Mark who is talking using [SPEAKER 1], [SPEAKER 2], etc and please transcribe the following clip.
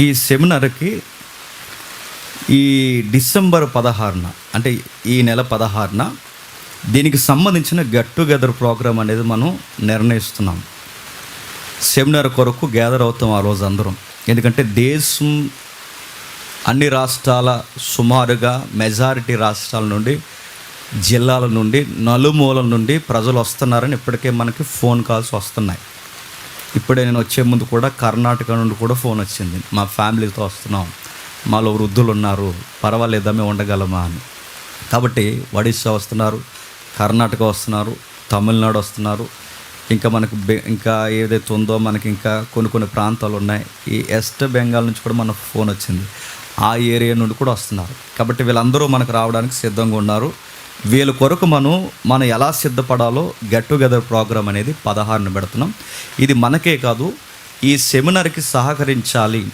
[SPEAKER 1] ఈ సెమినార్‌కి ఈ డిసెంబర్ 16న అంటే ఈ నెల 16న దీనికి సంబంధించిన గెట్ టుగెదర్ ప్రోగ్రామ్ అనేది మనం నిర్ణయిస్తున్నాం. సెమినార్ కొరకు గ్యాదర్ అవుతాం ఆ రోజు అందరం. ఎందుకంటే దేశం అన్ని రాష్ట్రాల సుమారుగా మెజారిటీ రాష్ట్రాల నుండి, జిల్లాల నుండి, నలుమూలల నుండి ప్రజలు వస్తున్నారని ఇప్పటికే మనకి ఫోన్ కాల్స్ వస్తున్నాయి. ఇప్పుడే నేను వచ్చే ముందు కూడా కర్ణాటక నుండి కూడా ఫోన్ వచ్చింది. మా ఫ్యామిలీతో వస్తున్నాం, మాలో వృద్ధులు ఉన్నారు, పర్వాలేదా మేము ఉండగలమా అని. కాబట్టి ఒడిశా వస్తున్నారు, కర్ణాటక వస్తున్నారు, తమిళనాడు వస్తున్నారు, ఇంకా మనకు ఇంకా ఏదైతే ఉందో మనకి ఇంకా కొన్ని ప్రాంతాలు ఉన్నాయి. ఈ వెస్ట్ బెంగాల్ నుంచి కూడా మనకు ఫోన్ వచ్చింది, ఆ ఏరియా నుండి కూడా వస్తున్నారు. కాబట్టి వీళ్ళందరూ మనకు రావడానికి సిద్ధంగా ఉన్నారు. వీళ్ళ కొరకు మనం ఎలా సిద్ధపడాలో గెట్ టుగెదర్ ప్రోగ్రామ్ అనేది 16న పెడుతున్నాం. ఇది మనకే కాదు, ఈ సెమినార్కి సహకరించాలి